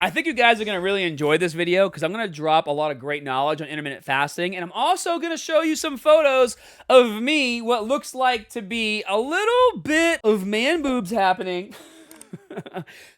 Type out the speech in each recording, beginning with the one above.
I think you guys are going to really enjoy this video because I'm going to drop a lot of great knowledge on intermittent fasting. And I'm also going to show you some photos of me, what looks like to be a little bit of man boobs happening.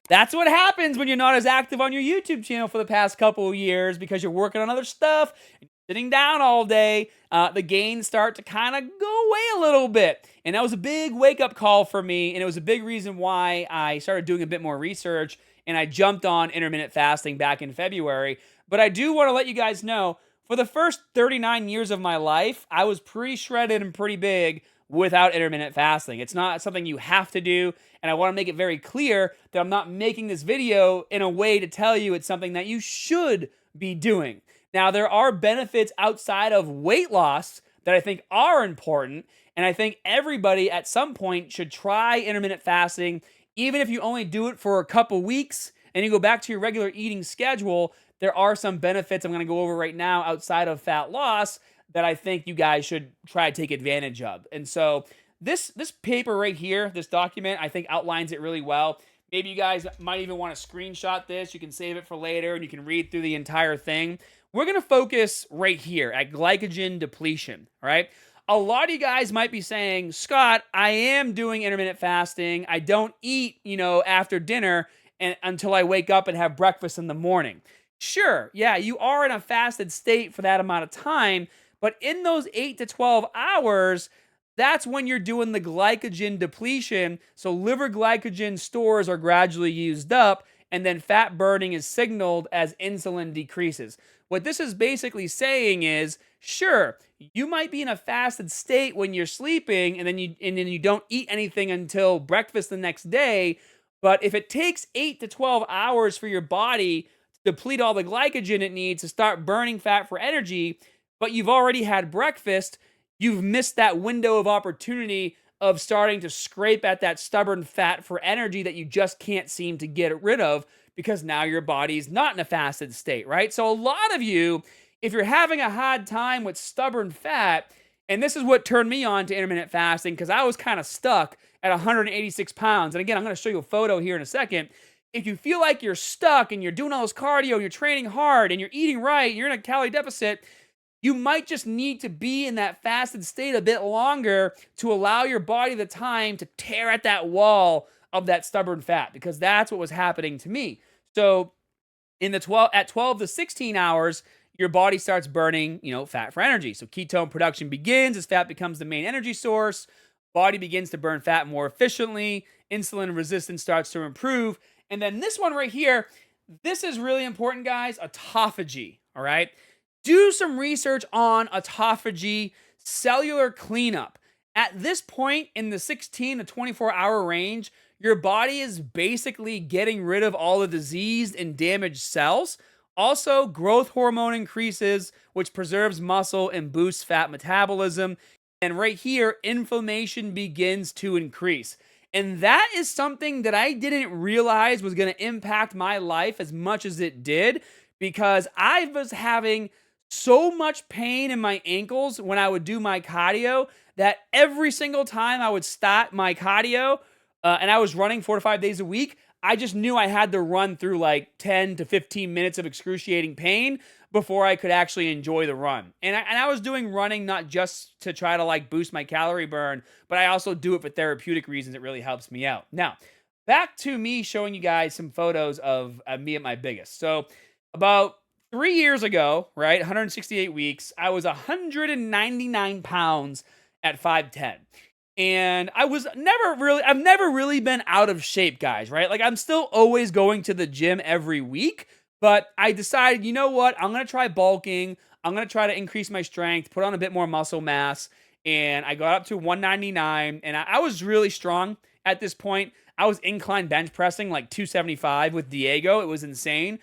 That's what happens when you're not as active on your YouTube channel for the past couple of years because you're working on other stuff, and sitting down all day. The gains start to kind of go away a little bit. And that was a big wake-up call for me, and it was a big reason why I started doing a bit more research, and I jumped on intermittent fasting back in February. But I do want to let you guys know, for the first 39 years of my life, I was pretty shredded and pretty big without intermittent fasting. It's not something you have to do, and I want to make it very clear that I'm not making this video in a way to tell you it's something that you should be doing. Now, there are benefits outside of weight loss that I think are important, and I think everybody at some point should try intermittent fasting, even if you only do it for a couple weeks and you go back to your regular eating schedule. There are some benefits I'm going to go over right now outside of fat loss that I think you guys should try to take advantage of. And so this paper right here, this document, I think outlines it really well. Maybe you guys might even want to screenshot this. You can save it for later and you can read through the entire thing. We're going to focus right here at glycogen depletion, all right? A lot of you guys might be saying, Scott, I am doing intermittent fasting. I don't eat, after dinner until I wake up and have breakfast in the morning. Sure, yeah, you are in a fasted state for that amount of time, but in those 8 to 12 hours, that's when you're doing the glycogen depletion. So liver glycogen stores are gradually used up, and then fat burning is signaled as insulin decreases. What this is basically saying is, sure, you might be in a fasted state when you're sleeping, and then you don't eat anything until breakfast the next day. But if it takes 8 to 12 hours for your body to deplete all the glycogen it needs to start burning fat for energy, but you've already had breakfast, you've missed that window of opportunity of starting to scrape at that stubborn fat for energy that you just can't seem to get rid of because now your body's not in a fasted state, right? So a lot of you, if you're having a hard time with stubborn fat, and this is what turned me on to intermittent fasting because I was kind of stuck at 186 pounds. And again, I'm going to show you a photo here in a second. If you feel like you're stuck and you're doing all this cardio and you're training hard and you're eating right, and you're in a calorie deficit, you might just need to be in that fasted state a bit longer to allow your body the time to tear at that wall of that stubborn fat, because that's what was happening to me. So at 12 to 16 hours, your body starts burning, fat for energy. So ketone production begins as fat becomes the main energy source. Body begins to burn fat more efficiently. Insulin resistance starts to improve. And then this one right here, this is really important, guys, autophagy, all right? Do some research on autophagy, cellular cleanup. At this point in the 16 to 24-hour range, your body is basically getting rid of all the diseased and damaged cells. Also, growth hormone increases, which preserves muscle and boosts fat metabolism. And right here, inflammation begins to increase. And that is something that I didn't realize was going to impact my life as much as it did, because I was having so much pain in my ankles when I would do my cardio that every single time I would start my cardio and I was running 4 to 5 days a week, I just knew I had to run through like 10 to 15 minutes of excruciating pain before I could actually enjoy the run. And I was doing running not just to try to like boost my calorie burn, but I also do it for therapeutic reasons. It really helps me out. Now, back to me showing you guys some photos of me at my biggest. So about 3 years ago, right, 168 weeks, I was 199 pounds at 5'10". And I've never really been out of shape, guys, right? Like, I'm still always going to the gym every week, but I decided, you know what? I'm going to try bulking. I'm going to try to increase my strength, put on a bit more muscle mass. And I got up to 199, and I was really strong at this point. I was incline bench pressing like 275 with Diego. It was insane.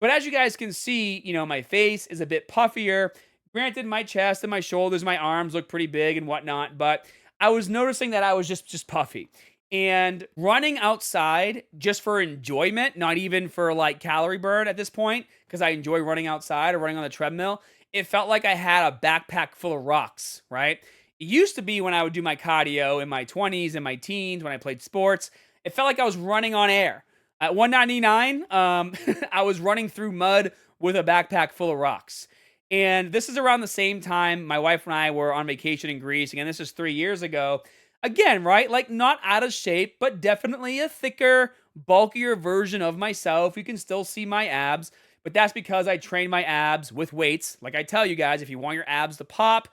But as you guys can see, my face is a bit puffier. Granted, my chest and my shoulders, my arms look pretty big and whatnot, but I was noticing that I was just puffy. And running outside just for enjoyment, not even for like calorie burn at this point, because I enjoy running outside or running on the treadmill, it felt like I had a backpack full of rocks, right? It used to be when I would do my cardio in my 20s and my teens when I played sports, it felt like I was running on air. At 199, I was running through mud with a backpack full of rocks. And this is around the same time my wife and I were on vacation in Greece. Again, this is 3 years ago. Again, right? Like not out of shape, but definitely a thicker, bulkier version of myself. You can still see my abs, but that's because I train my abs with weights. Like I tell you guys, if you want your abs to pop,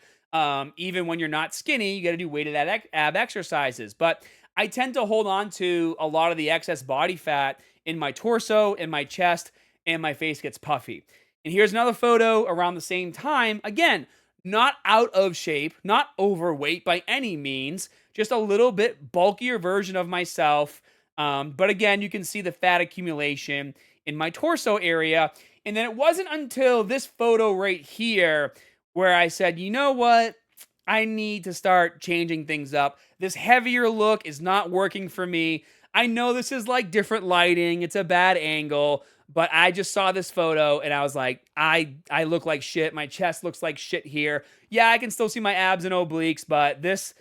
even when you're not skinny, you got to do weighted ab exercises. But I tend to hold on to a lot of the excess body fat in my torso, in my chest, and my face gets puffy. And here's another photo around the same time. Again, not out of shape, not overweight by any means, just a little bit bulkier version of myself. But again, you can see the fat accumulation in my torso area. And then it wasn't until this photo right here where I said, you know what? I need to start changing things up. This heavier look is not working for me. I know this is like different lighting, it's a bad angle, but I just saw this photo and I was like, I look like shit. My chest looks like shit here. Yeah, I can still see my abs and obliques, but this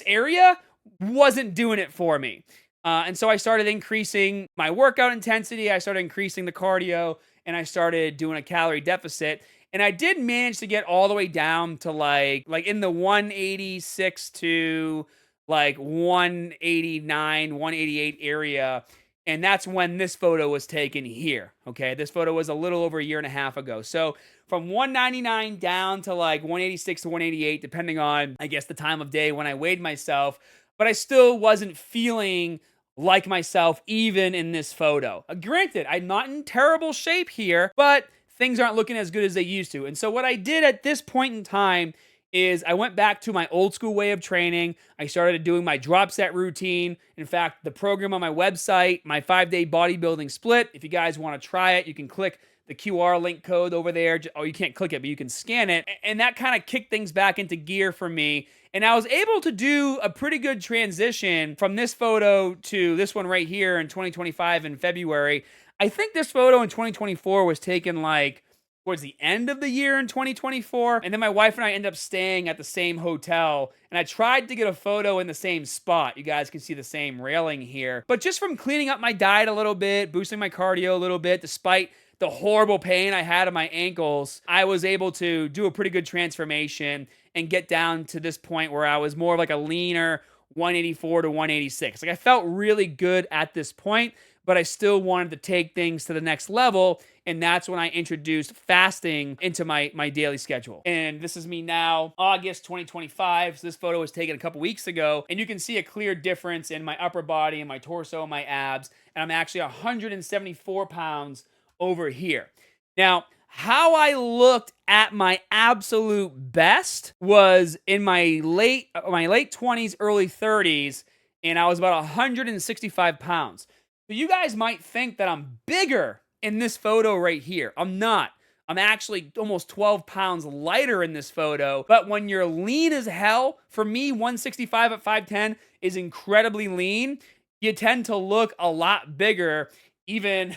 area wasn't doing it for me. And so I started increasing my workout intensity. I started increasing the cardio, and I started doing a calorie deficit. And I did manage to get all the way down to like in the 186 to like 189, 188 area. And that's when this photo was taken here. Okay. This photo was a little over a year and a half ago. So from 199 down to like 186 to 188, depending on, I guess, the time of day when I weighed myself. But I still wasn't feeling like myself even in this photo. Granted, I'm not in terrible shape here, but things aren't looking as good as they used to. And so what I did at this point in time is I went back to my old school way of training. I started doing my drop set routine. In fact, the program on my website, my 5-day bodybuilding split, if you guys want to try it, you can click the QR link code over there. Oh, you can't click it, but you can scan it. And that kind of kicked things back into gear for me. And I was able to do a pretty good transition from this photo to this one right here in 2025 in February. I think this photo in 2024 was taken like towards the end of the year in 2024. And then my wife and I ended up staying at the same hotel. And I tried to get a photo in the same spot. You guys can see the same railing here. But just from cleaning up my diet a little bit, boosting my cardio a little bit, despite the horrible pain I had in my ankles, I was able to do a pretty good transformation and get down to this point where I was more of like a leaner 184 to 186. Like I felt really good at this point, but I still wanted to take things to the next level. And that's when I introduced fasting into my daily schedule. And this is me now, August 2025. So this photo was taken a couple weeks ago. And you can see a clear difference in my upper body and my torso and my abs. And I'm actually 174 pounds over here. Now, how I looked at my absolute best was in my late 20s, early 30s, and I was about 165 pounds. So you guys might think that I'm bigger in this photo right here. I'm not. I'm actually almost 12 pounds lighter in this photo. But when you're lean as hell, for me, 165 at 5'10 is incredibly lean. You tend to look a lot bigger, even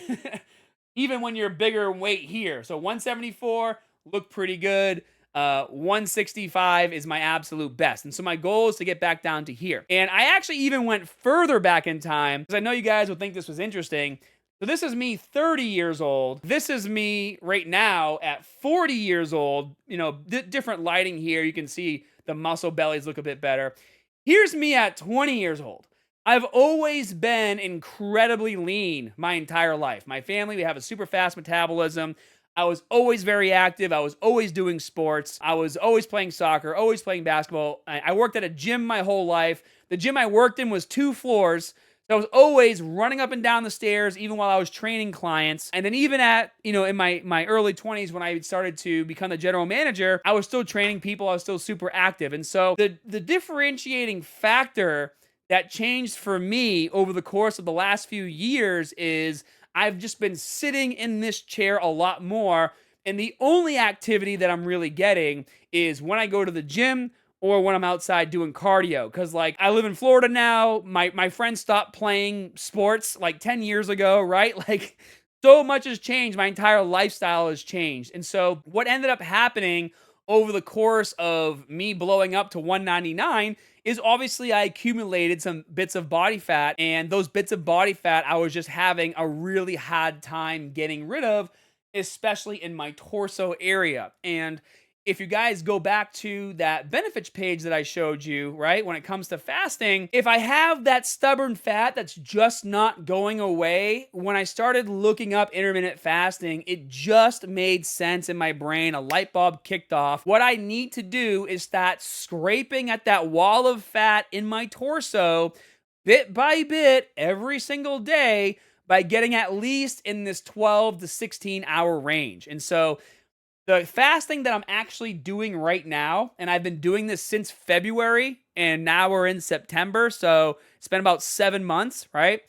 even when you're bigger in weight here. So 174, look pretty good. 165 is my absolute best. And so my goal is to get back down to here. And I actually even went further back in time because I know you guys would think this was interesting. So this is me 30 years old. This is me right now at 40 years old. You know, different lighting here. You can see the muscle bellies look a bit better. Here's me at 20 years old. I've always been incredibly lean my entire life. My family, we have a super fast metabolism. I was always very active. I was always doing sports. I was always playing soccer, always playing basketball. I worked at a gym my whole life. The gym I worked in was 2 floors. So I was always running up and down the stairs, even while I was training clients. And then even at, in my early 20s, when I started to become the general manager, I was still training people. I was still super active. And so the differentiating factor that changed for me over the course of the last few years is I've just been sitting in this chair a lot more. And the only activity that I'm really getting is when I go to the gym or when I'm outside doing cardio. Because, like, I live in Florida now. My friends stopped playing sports like 10 years ago, right? Like, so much has changed. My entire lifestyle has changed. And so what ended up happening over the course of me blowing up to 199 is obviously I accumulated some bits of body fat, and those bits of body fat I was just having a really hard time getting rid of, especially in my torso area. And if you guys go back to that benefits page that I showed you, right, when it comes to fasting, if I have that stubborn fat that's just not going away, when I started looking up intermittent fasting, it just made sense in my brain. A light bulb kicked off. What I need to do is start scraping at that wall of fat in my torso bit by bit every single day by getting at least in this 12 to 16 hour range. And so the fasting that I'm actually doing right now, and I've been doing this since February, and now we're in September, so it's been about 7 months, right?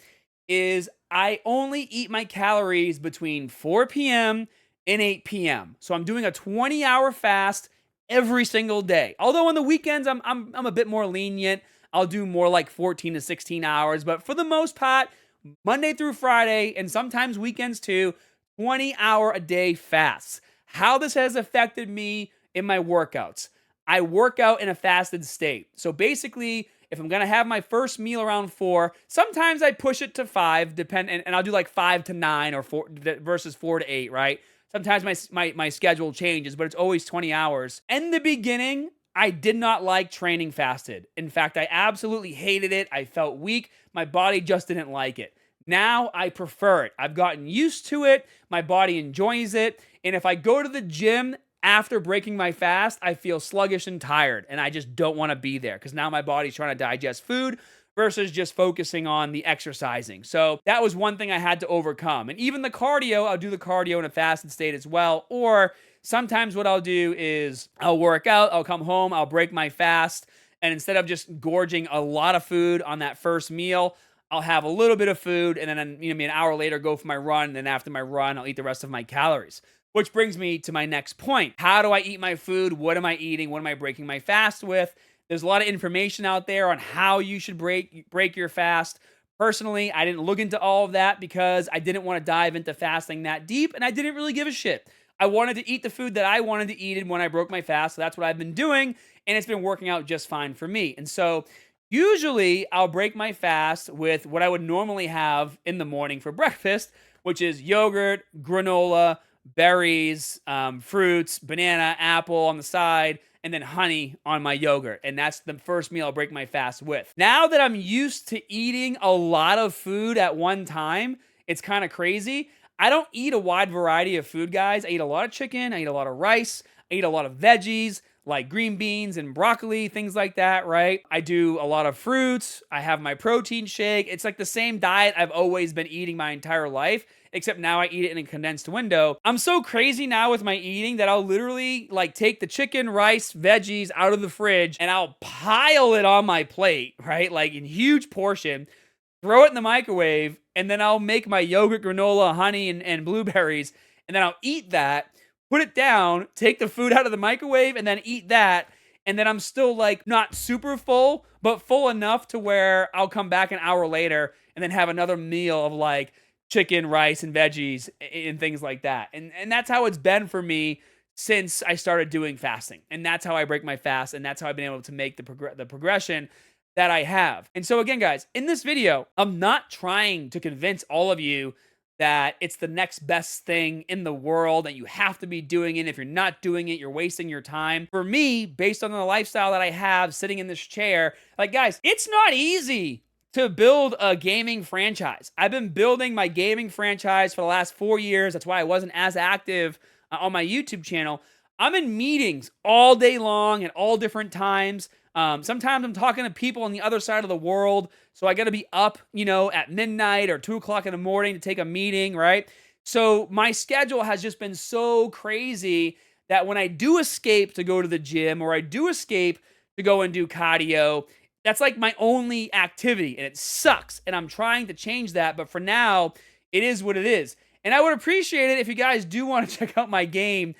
Is I only eat my calories between 4 p.m. and 8 p.m. So I'm doing a 20-hour fast every single day. Although on the weekends I'm a bit more lenient. I'll do more like 14 to 16 hours, but for the most part, Monday through Friday, and sometimes weekends too, 20-hour a day fasts. How this has affected me in my workouts. I work out in a fasted state. So basically, if I'm gonna have my first meal around 4, sometimes I push it to 5, and I'll do like 5 to 9 or 4 versus 4 to 8, right? Sometimes my schedule changes, but it's always 20 hours. In the beginning, I did not like training fasted. In fact, I absolutely hated it. I felt weak. My body just didn't like it. Now I prefer it. I've gotten used to it. My body enjoys it. And if I go to the gym after breaking my fast, I feel sluggish and tired, and I just don't want to be there because now my body's trying to digest food versus just focusing on the exercising. So that was one thing I had to overcome. And even the cardio, I'll do the cardio in a fasted state as well. Or sometimes what I'll do is I'll work out, I'll come home, I'll break my fast, and instead of just gorging a lot of food on that first meal, I'll have a little bit of food, and then maybe an hour later go for my run, and then after my run, I'll eat the rest of my calories. Which brings me to my next point. How do I eat my food? What am I eating? What am I breaking my fast with? There's a lot of information out there on how you should break your fast. Personally, I didn't look into all of that because I didn't want to dive into fasting that deep, and I didn't really give a shit. I wanted to eat the food that I wanted to eat when I broke my fast, so that's what I've been doing, and it's been working out just fine for me. And so usually I'll break my fast with what I would normally have in the morning for breakfast, which is yogurt, granola, berries, fruits, banana, apple on the side, and then honey on my yogurt. And that's the first meal I'll break my fast with. Now that I'm used to eating a lot of food at one time, it's kind of crazy. I don't eat a wide variety of food, guys. I eat a lot of chicken, I eat a lot of rice, I eat a lot of veggies, like green beans and broccoli, things like that, right? I do a lot of fruits. I have my protein shake. It's like the same diet I've always been eating my entire life, except now I eat it in a condensed window. I'm so crazy now with my eating that I'll literally like take the chicken, rice, veggies out of the fridge and I'll pile it on my plate, right? Like in huge portion, throw it in the microwave, and then I'll make my yogurt, granola, honey, and blueberries, and then I'll eat that, put it down, take the food out of the microwave, and then eat that. And then I'm still like not super full, but full enough to where I'll come back an hour later and then have another meal of like chicken, rice, and veggies and things like that. And that's how it's been for me since I started doing fasting. And that's how I break my fast. And that's how I've been able to make the progression that I have. And so again, guys, in this video, I'm not trying to convince all of you that it's the next best thing in the world and you have to be doing it. If you're not doing it, you're wasting your time. For me, based on the lifestyle that I have sitting in this chair, like guys, it's not easy to build a gaming franchise. I've been building my gaming franchise for the last 4 years. That's why I wasn't as active on my YouTube channel. I'm in meetings all day long at all different times. Sometimes I'm talking to people on the other side of the world, so I got to be up, at midnight or 2 o'clock in the morning to take a meeting, right? So my schedule has just been so crazy that when I do escape to go to the gym or I do escape to go and do cardio, that's like my only activity, and it sucks. And I'm trying to change that, but for now, it is what it is. And I would appreciate it if you guys do want to check out my game.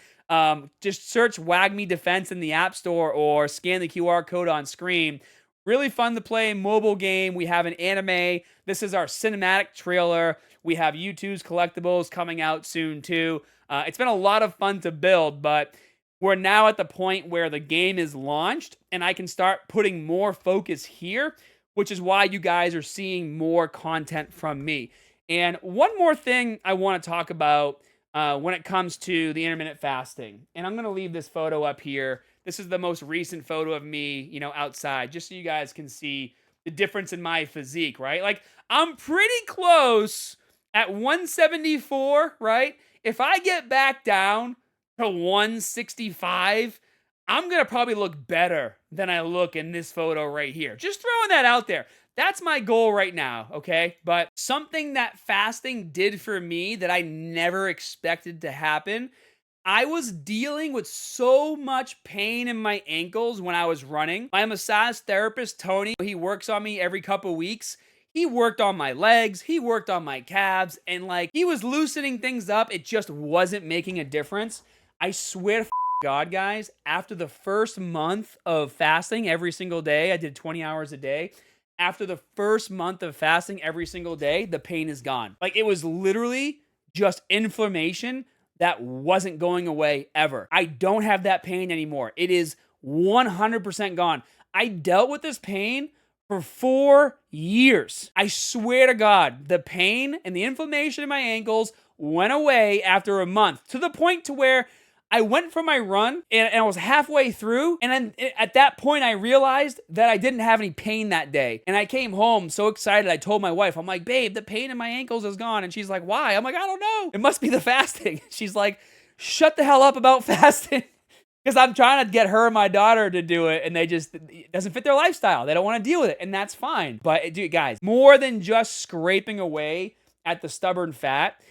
Just search Wag Me Defense in the App Store or scan the QR code on screen. Really fun to play mobile game. We have an anime. This is our cinematic trailer. We have U2's collectibles coming out soon too. It's been a lot of fun to build, but we're now at the point where the game is launched and I can start putting more focus here, which is why you guys are seeing more content from me. And one more thing I want to talk about when it comes to the intermittent fasting. And I'm going to leave this photo up here. This is the most recent photo of me, outside, just so you guys can see the difference in my physique, right? Like, I'm pretty close at 174, right? If I get back down to 165, I'm going to probably look better than I look in this photo right here. Just throwing that out there. That's my goal right now, okay? But something that fasting did for me that I never expected to happen, I was dealing with so much pain in my ankles when I was running. My massage therapist, Tony, he works on me every couple weeks. He worked on my legs, he worked on my calves, and he was loosening things up. It just wasn't making a difference. I swear to God, guys, after the first month of fasting every single day, I did 20 hours a day. After the first month of fasting every single day, the pain is gone. It was literally just inflammation that wasn't going away ever. I don't have that pain anymore. It is 100% gone. I dealt with this pain for 4 years. I swear to God, the pain and the inflammation in my ankles went away after a month, to the point to where I went for my run and I was halfway through. And then at that point, I realized that I didn't have any pain that day. And I came home so excited. I told my wife, I'm like, babe, the pain in my ankles is gone. And she's like, why? I'm like, I don't know. It must be the fasting. She's like, shut the hell up about fasting. Because I'm trying to get her and my daughter to do it, and it doesn't fit their lifestyle. They don't want to deal with it, and that's fine. But dude, guys, more than just scraping away at the stubborn fat,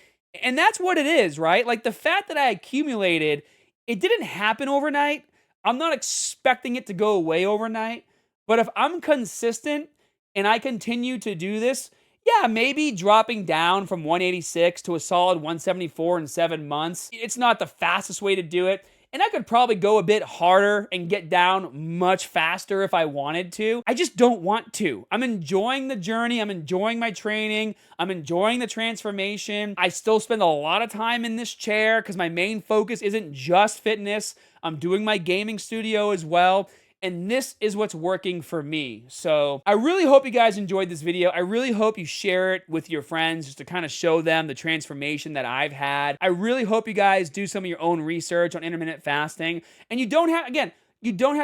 and that's what it is, right? The fat that I accumulated, it didn't happen overnight. I'm not expecting it to go away overnight. But if I'm consistent and I continue to do this, yeah, maybe dropping down from 186 to a solid 174 in 7 months, it's not the fastest way to do it. And I could probably go a bit harder and get down much faster if I wanted to. I just don't want to. I'm enjoying the journey. I'm enjoying my training. I'm enjoying the transformation. I still spend a lot of time in this chair because my main focus isn't just fitness. I'm doing my gaming studio as well. And this is what's working for me. So I really hope you guys enjoyed this video. I really hope you share it with your friends just to kind of show them the transformation that I've had. I really hope you guys do some of your own research on intermittent fasting. And you don't have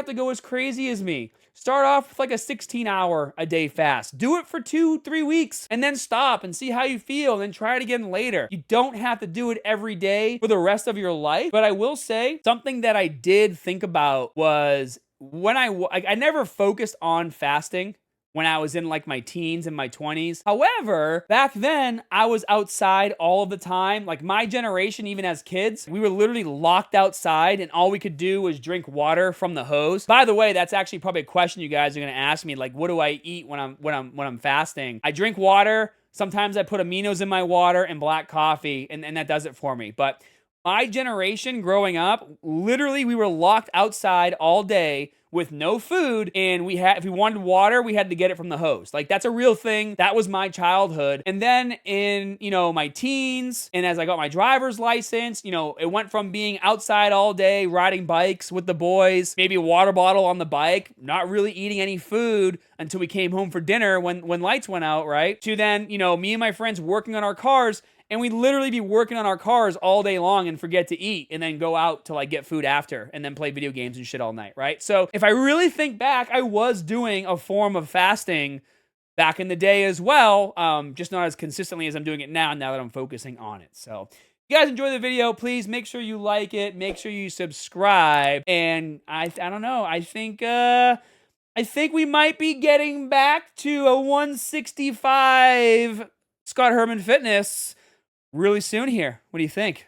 to go as crazy as me. Start off with a 16-hour a day fast. Do it for 2-3 weeks and then stop and see how you feel and then try it again later. You don't have to do it every day for the rest of your life. But I will say something that I did think about was when I never focused on fasting when I was in my teens and my 20s. However, back then I was outside all of the time. My generation, even as kids, we were literally locked outside and all we could do was drink water from the hose. By the way, that's actually probably a question you guys are going to ask me, what do I eat when I'm fasting? I drink water. Sometimes I put aminos in my water and black coffee, and that does it for me. But my generation growing up, literally we were locked outside all day with no food, and if we wanted water, we had to get it from the hose. That's a real thing. That was my childhood. And then in, my teens, and as I got my driver's license, it went from being outside all day, riding bikes with the boys, maybe a water bottle on the bike, not really eating any food until we came home for dinner when lights went out, right? To then, me and my friends working on our cars. And we'd literally be working on our cars all day long and forget to eat and then go out to get food after and then play video games and shit all night, right? So if I really think back, I was doing a form of fasting back in the day as well, just not as consistently as I'm doing it now that I'm focusing on it. So if you guys enjoy the video, please make sure you like it, make sure you subscribe, and I don't know, I think we might be getting back to a 165 Scott Herman Fitness really soon here. What do you think?